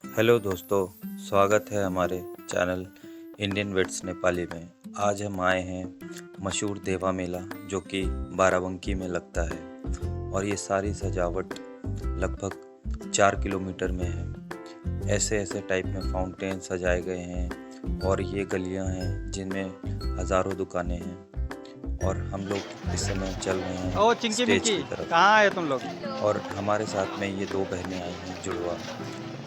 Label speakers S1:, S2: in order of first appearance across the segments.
S1: Hello दोस्तों, स्वागत है हमारे चैनल इंडियन वेट्स नेपाली में। आज हम आए हैं मशहूर देवा मेला जो कि बाराबंकी में लगता है और ये सारी सजावट लगभग 4 किलोमीटर में है। ऐसे ऐसे टाइप में फाउंटेन सजाए गए हैं और ये गलियां हैं जिनमें हज़ारों दुकानें हैं और हम लोग इस समय चल रहे
S2: ओ
S1: हैं
S2: चिंकी
S1: स्टेज
S2: मिंकी,
S1: की तरफ।
S2: कहाँ आए तुम लोग?
S1: और हमारे साथ में ये दो बहनें आई हैं जुड़वा,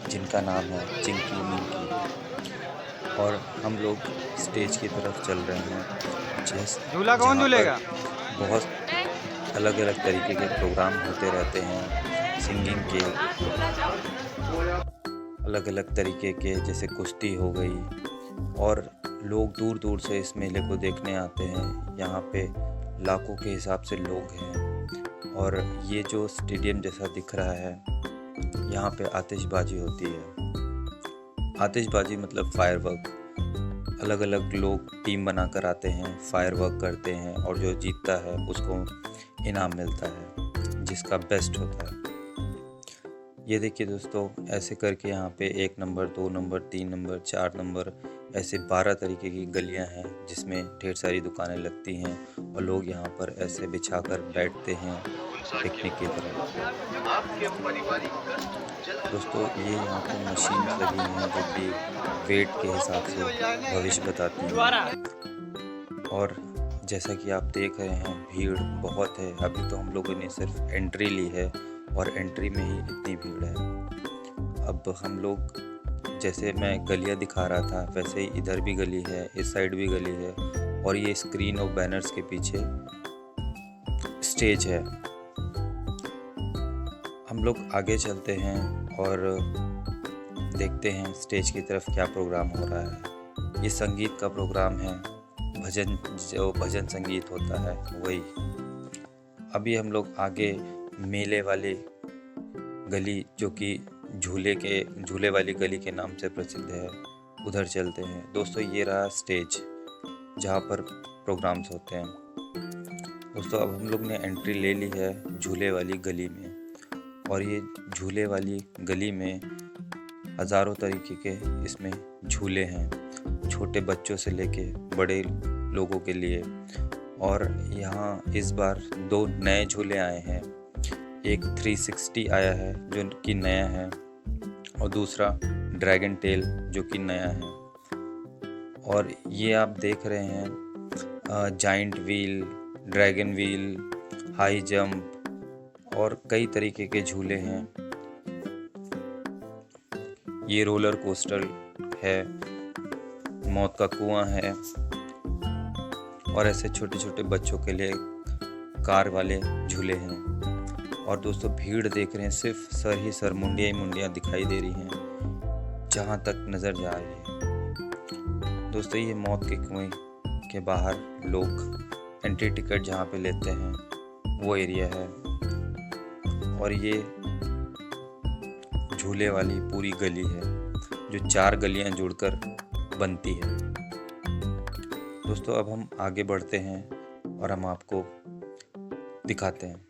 S1: जिनका नाम है चिंकी मिंकी, और हम लोग स्टेज की तरफ चल रहे हैं
S2: झूला कौन
S1: जहाँ पर
S2: झूलेगा?
S1: बहुत अलग अलग तरीके के प्रोग्राम होते रहते हैं। सिंगिंग के अलग अलग तरीके के, जैसे कुश्ती हो गई, और लोग दूर दूर से इस मेले को देखने आते हैं। यहाँ पे लाखों के हिसाब से लोग हैं और ये जो स्टेडियम जैसा दिख रहा है, यहाँ पे आतिशबाजी होती है। आतिशबाजी मतलब फायरवर्क। अलग अलग लोग टीम बनाकर आते हैं, फायरवर्क करते हैं और जो जीतता है उसको इनाम मिलता है, जिसका बेस्ट होता है। ये देखिए दोस्तों, ऐसे करके यहाँ पे 1 नंबर, 2 नंबर, 3 नंबर, 4 नंबर, ऐसे 12 तरीके की गलियाँ हैं जिसमें ढेर सारी दुकानें लगती हैं और लोग यहाँ पर ऐसे बिछाकर बैठते हैं पिकनिक की तरह। दोस्तों, ये यहाँ पे मशीन्स लगी हैं जो कि वेट के हिसाब से भविष्य बताती हैं। और जैसा कि आप देख रहे हैं, भीड़ बहुत है। अभी तो हम लोगों ने सिर्फ एंट्री ली है और एंट्री में ही इतनी भीड़ है। अब हम लोग, जैसे मैं गलियां दिखा रहा था, वैसे ही इधर भी गली है, इस साइड भी गली है और ये स्क्रीन और बैनर्स के पीछे स्टेज है। हम लोग आगे चलते हैं और देखते हैं स्टेज की तरफ क्या प्रोग्राम हो रहा है। ये संगीत का प्रोग्राम है, भजन, जो भजन संगीत होता है वही। अभी हम लोग आगे मेले वाली गली, जो कि झूले वाली गली के नाम से प्रसिद्ध है, उधर चलते हैं। दोस्तों, ये रहा स्टेज जहाँ पर प्रोग्राम्स होते हैं। दोस्तों, अब हम लोग ने एंट्री ले ली है झूले वाली गली में और ये झूले वाली गली में हज़ारों तरीके के इसमें झूले हैं, छोटे बच्चों से लेके बड़े लोगों के लिए। और यहाँ इस बार 2 नए झूले आए हैं। एक 360 आया है जो कि नया है और दूसरा ड्रैगन टेल जो कि नया है। और ये आप देख रहे हैं giant wheel, dragon wheel, high jump और कई तरीके के झूले हैं। ये रोलर कोस्टर है, मौत का कुआं है और ऐसे छोटे छोटे बच्चों के लिए कार वाले झूले हैं। और दोस्तों, भीड़ देख रहे हैं, सिर्फ सर ही सर, मुंडियाँ ही मुंडियाँ दिखाई दे रही हैं जहाँ तक नज़र जा रही है। दोस्तों, ये मौत के कुएं के बाहर लोग एंट्री टिकट जहाँ पे लेते हैं वो एरिया है और ये झूले वाली पूरी गली है जो 4 गलियां जुड़कर बनती है। दोस्तों, अब हम आगे बढ़ते हैं और हम आपको दिखाते हैं।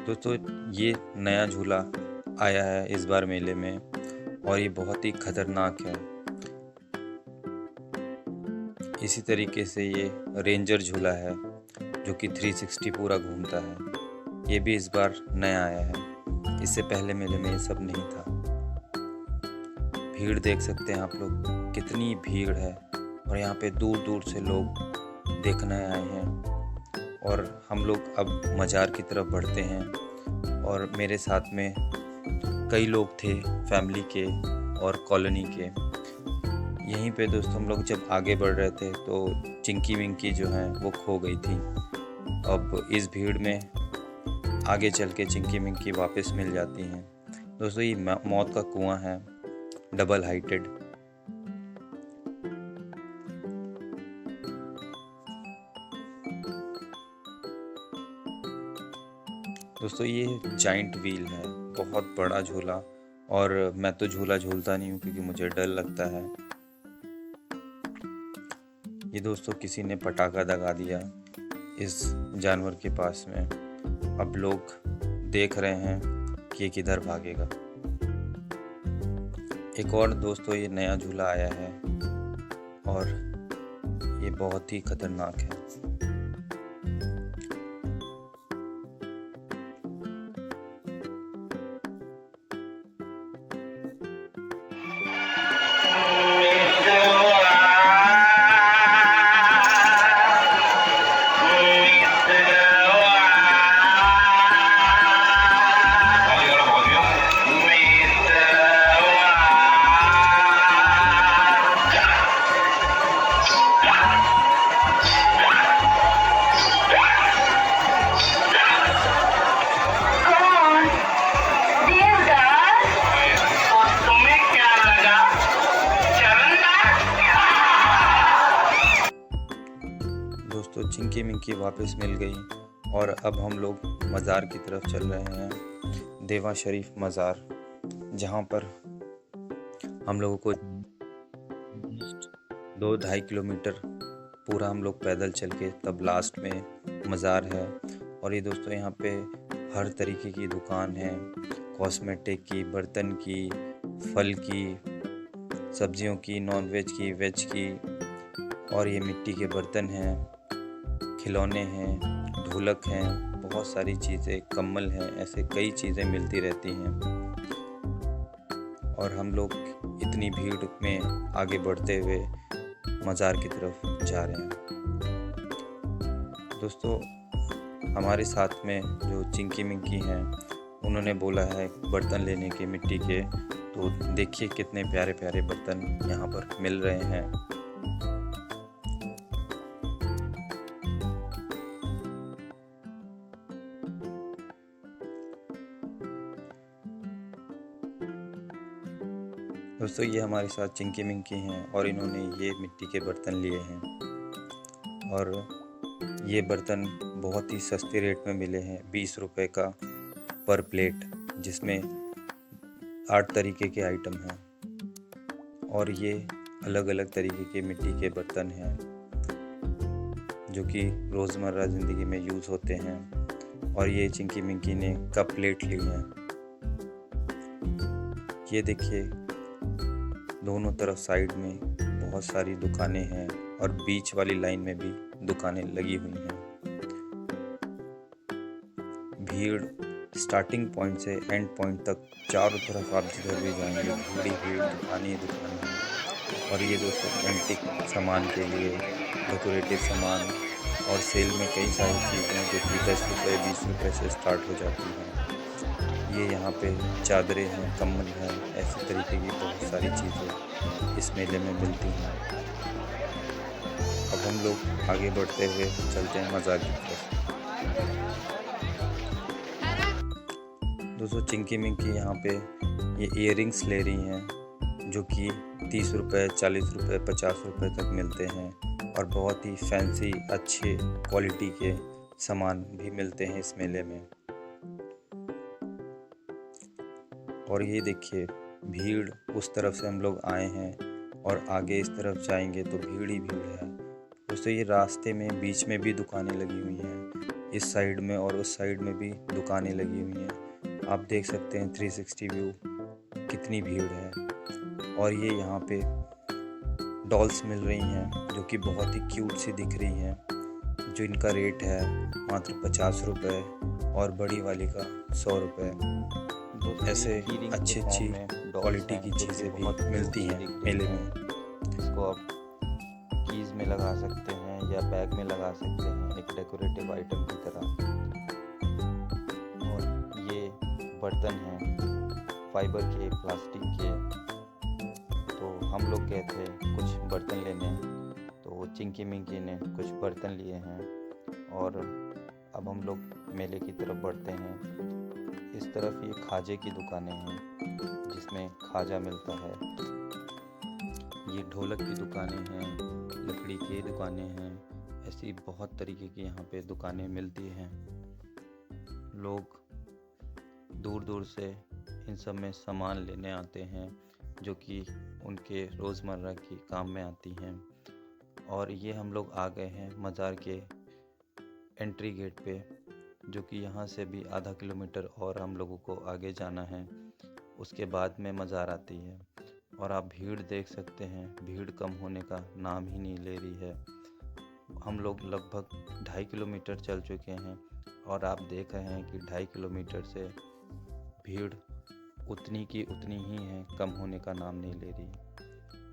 S1: दोस्तों, ये नया झूला आया है इस बार मेले में और ये बहुत ही खतरनाक है। इसी तरीके से ये रेंजर झूला है जो कि 360 पूरा घूमता है। ये भी इस बार नया आया है, इससे पहले मेले में ये सब नहीं था। भीड़ देख सकते हैं आप लोग, कितनी भीड़ है और यहाँ पे दूर दूर से लोग देखने आए हैं। और हम लोग अब मज़ार की तरफ बढ़ते हैं और मेरे साथ में कई लोग थे, फैमिली के और कॉलोनी के। यहीं पे दोस्तों, हम लोग जब आगे बढ़ रहे थे तो चिंकी मिंकी जो है वो खो गई थी। अब इस भीड़ में आगे चल के चिंकी मिंकी वापस मिल जाती हैं। दोस्तों, ये मौत का कुआं है, डबल हाइटेड। दोस्तों, ये जाइंट व्हील है, बहुत बड़ा झूला, और मैं तो झूला झूलता नहीं हूँ क्योंकि मुझे डर लगता है। ये दोस्तों, किसी ने पटाखा दगा दिया इस जानवर के पास में। अब लोग देख रहे हैं कि ये किधर भागेगा। एक और दोस्तों ये नया झूला आया है और ये बहुत ही खतरनाक है। दोस्तों चिंकी मिंकी वापस मिल गई और अब हम लोग मज़ार की तरफ चल रहे हैं, देवा शरीफ मज़ार, जहाँ पर हम लोगों को 2-2.5 किलोमीटर पूरा हम लोग पैदल चल के तब लास्ट में मज़ार है। और ये दोस्तों यहाँ पे हर तरीके की दुकान है, कॉस्मेटिक की, बर्तन की, फल की, सब्जियों की, नॉन वेज की, वेज की, और ये मिट्टी के बर्तन हैं, खिलौने हैं, ढोलक हैं, बहुत सारी चीज़ें, कम्बल हैं, ऐसे कई चीज़ें मिलती रहती हैं। और हम लोग इतनी भीड़ में आगे बढ़ते हुए मज़ार की तरफ जा रहे हैं। दोस्तों हमारे साथ में जो चिंकी मिंकी हैं उन्होंने बोला है बर्तन लेने के मिट्टी के, तो देखिए कितने प्यारे प्यारे बर्तन यहाँ पर मिल रहे हैं। दोस्तों ये हमारे साथ चिंकी मिंकी हैं और इन्होंने ये मिट्टी के बर्तन लिए हैं और ये बर्तन बहुत ही सस्ते रेट में मिले हैं, 20 रुपये का पर प्लेट, जिसमें 8 तरीके के आइटम हैं और ये अलग अलग तरीके के मिट्टी के बर्तन हैं जो कि रोज़मर्रा ज़िंदगी में यूज़ होते हैं। और ये चिंकी मिंकी ने कप प्लेट ली हैं। ये देखिए दोनों तरफ साइड में बहुत सारी दुकानें हैं और बीच वाली लाइन में भी दुकानें लगी हुई हैं। भीड़ स्टार्टिंग पॉइंट से एंड पॉइंट तक चारों तरफ आप जिधर भी जाएंगे भीड़ ही भीड़, दुकानें ही दुकानें हैं। और ये दोस्तों एंटीक सामान के लिए डेकोरेटिव सामान और सेल में कई सारी चीज़ें जो कि 10 रुपये 20 रुपये से स्टार्ट हो जाती हैं। ये यहाँ पे चादरें हैं, कम्बल हैं, ऐसे तरीके की बहुत सारी चीज़ें इस मेले में मिलती हैं। अब हम लोग आगे बढ़ते हुए चलते हैं मज़ार की तरफ। दोस्तों चिंकी मिंकी यहाँ पे ये इयररिंग्स ले रही हैं जो कि 30 रुपये 40 रुपये 50 रुपये तक मिलते हैं और बहुत ही फैंसी अच्छे क्वालिटी के सामान भी मिलते हैं इस मेले में। और ये देखिए भीड़, उस तरफ से हम लोग आए हैं और आगे इस तरफ जाएंगे तो भीड़ ही भीड़ है। दोस्तों ये रास्ते में बीच में भी दुकानें लगी हुई हैं, इस साइड में और उस साइड में भी दुकानें लगी हुई हैं। आप देख सकते हैं 360 व्यू कितनी भीड़ है। और ये यहाँ पे डॉल्स मिल रही हैं जो कि बहुत ही क्यूट सी दिख रही हैं, जो इनका रेट है मात्र 50 रुपये और बड़ी वाली का 100 रुपये। ऐसे अच्छी अच्छी क्वालिटी की चीज़ें भी मिलती हैं मेले में।
S2: इसको आप कीज़ में लगा सकते हैं या बैग में लगा सकते हैं एक डेकोरेटिव आइटम की तरह। और ये बर्तन हैं फाइबर के, प्लास्टिक के। तो हम लोग गए थे कुछ बर्तन लेने, तो चिंकी मिंकी ने कुछ बर्तन लिए हैं और अब हम लोग मेले की तरफ बढ़ते हैं। इस तरफ ये खाजे की दुकानें हैं जिसमें खाजा मिलता है। ये ढोलक की दुकानें हैं, लकड़ी की दुकानें हैं, ऐसी बहुत तरीके की यहाँ पे दुकानें मिलती हैं। लोग दूर दूर से इन सब में सामान लेने आते हैं जो कि उनके रोज़मर्रा की काम में आती हैं। और ये हम लोग आ गए हैं मज़ार के एंट्री गेट पे जो कि यहाँ से भी आधा किलोमीटर और हम लोगों को आगे जाना है। उसके बाद में मज़ार आती है। और आप भीड़ देख सकते हैं, भीड़ कम होने का नाम ही नहीं ले रही है। हम लोग लगभग 2.5 किलोमीटर चल चुके हैं और आप देख रहे हैं कि 2.5 किलोमीटर से भीड़ उतनी की उतनी ही है, कम होने का नाम नहीं ले रही।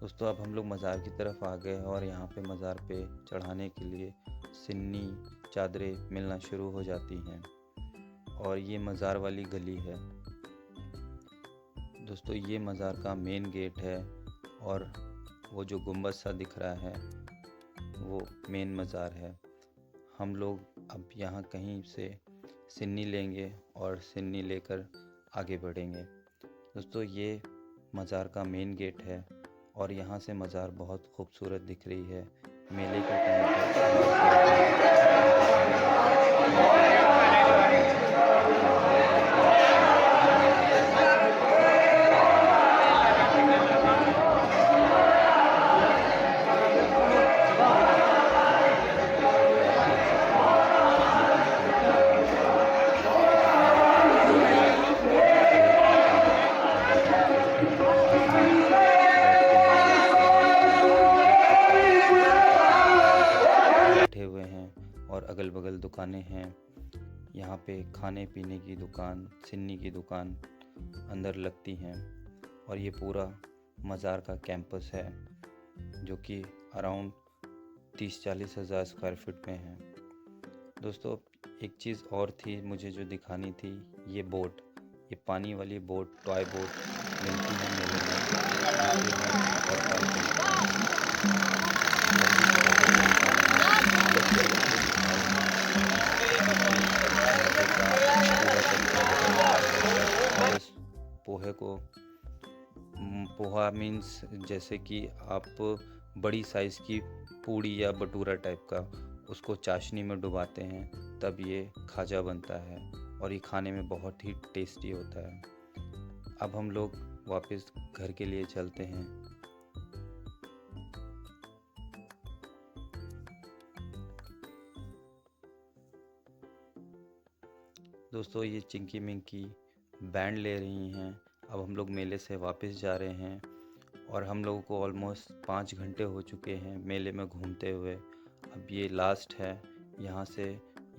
S2: दोस्तों, अब हम लोग मज़ार की तरफ आ गए और यहाँ पे मज़ार पे चढ़ाने के लिए सिन्नी चादरें मिलना शुरू हो जाती हैं और ये मज़ार वाली गली है। दोस्तों, ये मज़ार का मेन गेट है और वो जो गुंबद सा दिख रहा है वो मेन मज़ार है। हम लोग अब यहाँ कहीं से सिन्नी लेंगे और सिन्नी लेकर आगे बढ़ेंगे। दोस्तों, ये मज़ार का मेन गेट है और यहाँ से मज़ार बहुत खूबसूरत दिख रही है। मेले के टाइम बैठे हुए हैं और अगल बगल दुकानें हैं। यहाँ पे खाने पीने की दुकान, सिन्नी की दुकान अंदर लगती हैं और ये पूरा मज़ार का कैंपस है जो कि अराउंड 30-40 हज़ार स्क्वायर फीट में है। दोस्तों, एक चीज़ और थी मुझे जो दिखानी थी, ये बोट, ये पानी वाली बोट, टॉय बोट मिलती है मेले में, जिसे हम हर साल खरीदते हैं। और इस पोहे को पोहा मीन्स जैसे कि आप बड़ी साइज़ की पूड़ी या भटूरा टाइप का, उसको चाशनी में डुबाते हैं तब ये खाजा बनता है और ये खाने में बहुत ही टेस्टी होता है। अब हम लोग वापस घर के लिए चलते हैं। दोस्तों, ये चिंकी मिंकी बैंड ले रही हैं। अब हम लोग मेले से वापस जा रहे हैं और हम लोगों को ऑलमोस्ट 5 घंटे हो चुके हैं मेले में घूमते हुए। अब ये लास्ट है, यहाँ से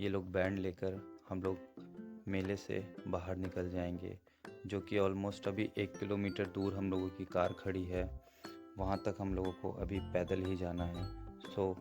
S2: ये लोग बैंड लेकर हम लोग मेले से बाहर निकल जाएंगे, जो कि ऑलमोस्ट अभी 1 किलोमीटर दूर हम लोगों की कार खड़ी है। वहाँ तक हम लोगों को अभी पैदल ही जाना है। सो